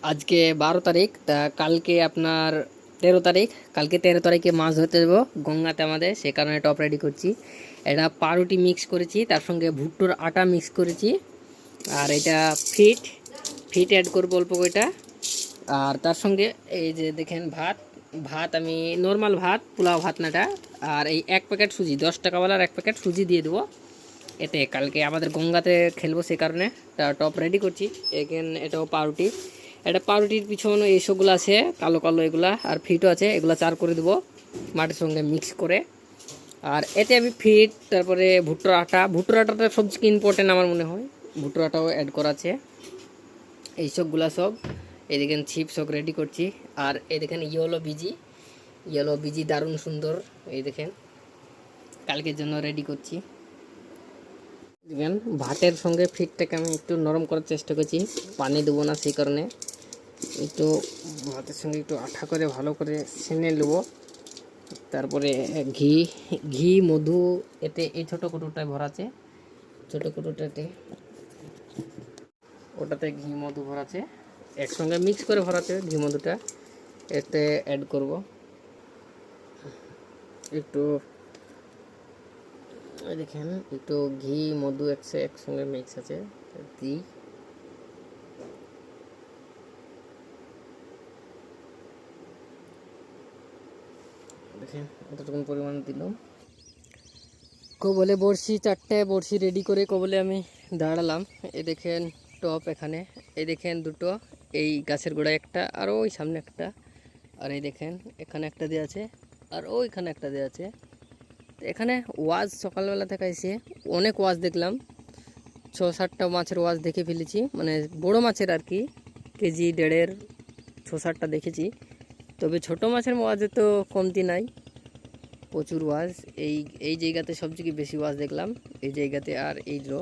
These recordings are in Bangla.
আজকে 12 তারিখ, তা কালকে আপনার 13 তারিখ। কালকে 13 তারিখে মাছ ধরতে যাবো গঙ্গাতে আমাদের, সে কারণে টপ রেডি করছি। এটা পাউরুটি মিক্স করেছি, তার সঙ্গে ভুট্টোর আটা মিক্স করেছি, আর এটা ফিট ফিট অ্যাড করবো অল্প কয়টা। আর তার সঙ্গে এই যে দেখেন ভাত ভাত আমি নর্মাল ভাত, পোলাও ভাত নাটা। আর এই 1 প্যাকেট সুজি, 10 টাকাওয়ালার 1 প্যাকেট সুজি দিয়ে দেবো। এতে কালকে আমাদের গঙ্গাতে খেলবো, সে কারণে টপ রেডি করছি। এখানে এটাও পাউরুটি, এটা পাউরুটির পিছনে এইসবগুলো আছে কালো কালো এগুলা, আর ফিটও আছে, এগুলো চার করে দেবো মাটির সঙ্গে মিক্স করে। আর এতে আমি ফিট, তারপরে ভুট্টোর আটাটা সবচেয়ে ইম্পর্টেন্ট আমার মনে হয়, ভুট্টোর আটাও অ্যাড করা আছে। এইসবগুলা সব এই দেখেন চিপস সব রেডি করছি। আর এই দেখেন ইয়েলো বিজি দারুণ সুন্দর, এই দেখেন কালকের জন্য রেডি করছি। দেখেন ভাতের সঙ্গে ফিটটাকে আমি একটু নরম করার চেষ্টা করছি, পানি দেবো না, সেই কারণে একটু ভাতের সঙ্গে একটু আঠা করে ভালো করে ছেনে নেবো। তারপরে ঘি ঘি মধু, এতে এই ছোটো কুটোটায় ভরা আছে, ছোটো কুটোটাতে ওটাতে ঘি মধু ভরা আছে, একসঙ্গে মিক্স করে ভরা আছে ঘি মধুটা, এতে অ্যাড করব একটু। দেখেন একটু ঘি মধু একসঙ্গে মিক্স আছে, দিই। দেখেন এতটুকু পরিমাণ দিলাম। কবলে বড়শি, 4টে বড়শি রেডি করে কবলে আমি দাঁড়ালাম। এই দেখেন টপ এখানে, এই দেখেন দুটো, এই গাছের গোড়ায় একটা, আর ওই সামনে একটা, আর এই দেখেন এখানে একটা দেওয়া আছে, আর ওইখানে একটা দেওয়া আছে। এখানে ওয়াজ সকালবেলা থেকে এসে অনেক ওয়াজ দেখলাম, 6-7টা মাছের ওয়াজ দেখে ফেলেছি, মানে বড় মাছের আর কি, কেজি 1.5-এর 6-7টা দেখেছি। তবে ছোট মাছের ওয়াজে তো কমতি নাই, প্রচুর ওয়াজ। এই এই জায়গাতে সবথেকে বেশি ওয়াজ দেখলাম, এই জায়গাতে আর এই ড্র।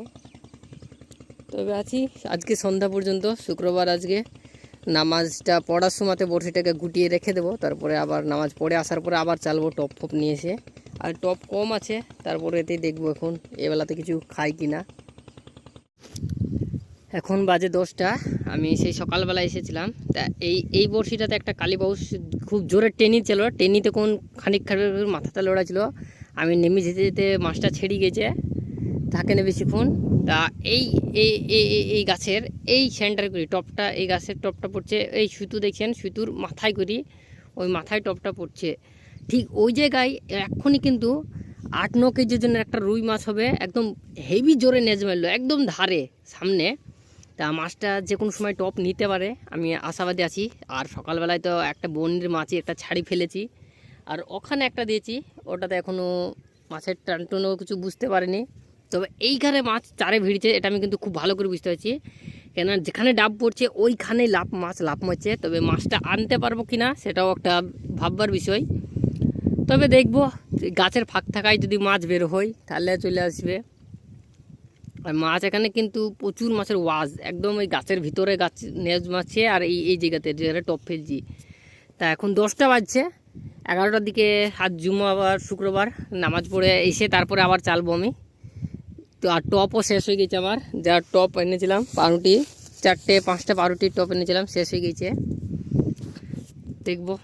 তবে আছি আজকে সন্ধ্যা পর্যন্ত, শুক্রবার আজকে। নামাজটা পড়ার সময়তে বড়শিটাকে গুটিয়ে রেখে দেবো, তারপরে আবার নামাজ পড়ে আসার পরে আবার চালবো টপ ফপ নিয়ে এসে। আর টপ কম আছে, তারপরে এতেই দেখবো এখন এবেলাতে কিছু খাই কি না। এখন বাজে 10টা, আমি সেই সকালবেলা এসেছিলাম। তা এই বড়শিটাতে একটা কালীবাউস খুব জোরে টেনিছিল, টেনিতে কোন খানিক মাথাটা লড়া ছিল, আমি নেমে যেতে যেতে মাছটা ছেড়ে গেছে, থাকে না বেশিক্ষণ। তা এই এই এই গাছের এই সেন্টার করি টপটা, এই গাছের টপটা পড়ছে, এই সুতো দেখছেন, সুতোর মাথায় করি, ওই মাথায় টপটা পড়ছে ঠিক ওই জায়গায়। এক্ষুনি কিন্তু 8-9 কেজির জন্য একটা রুই মাছ হবে, একদম হেভি জোরে নেজ মারলো একদম ধারে সামনে। তা মাছটা যে কোনো সময় টপ নিতে পারে, আমি আশাবাদী আছি। আর সকালবেলায় তো একটা বনের মাছই একটা ছাড়ি ফেলেছি, আর ওখানে একটা দিয়েছি, ওটাতে এখনও মাছের টানটনও কিছু বুঝতে পারিনি। তবে এইখানে মাছ চারে ভিড়ছে, এটা আমি কিন্তু খুব ভালো করে বুঝতে পারছি, কেন যেখানে ডাব পড়ছে ওইখানেই মাছ লাফ মারছে। তবে মাছটা আনতে পারবো কি না সেটাও একটা ভাববার বিষয়। তবে দেখবো গাছের ফাঁক থাকায় যদি মাছ বের হয় তাহলে চলে আসবে। আর মাছ এখানে কিন্তু প্রচুর মাছের ওয়াজ, একদম ওই গাছের ভিতরে গাছ নেজ মারছে, আর এই জায়গাতে যেখানে টপ ফেলছি। তা এখন 10টা বাজছে, 11টার দিকে আজ আবার শুক্রবার, নামাজ পড়ে এসে তারপরে আবার চালবো আমি। তো আর টপও শেষ হয়ে গেছে আমার, যা টপ এনেছিলাম পাউরুটি, 4-5টা পাউরুটির টপ এনেছিলাম, শেষ হয়ে গেছে। দেখবো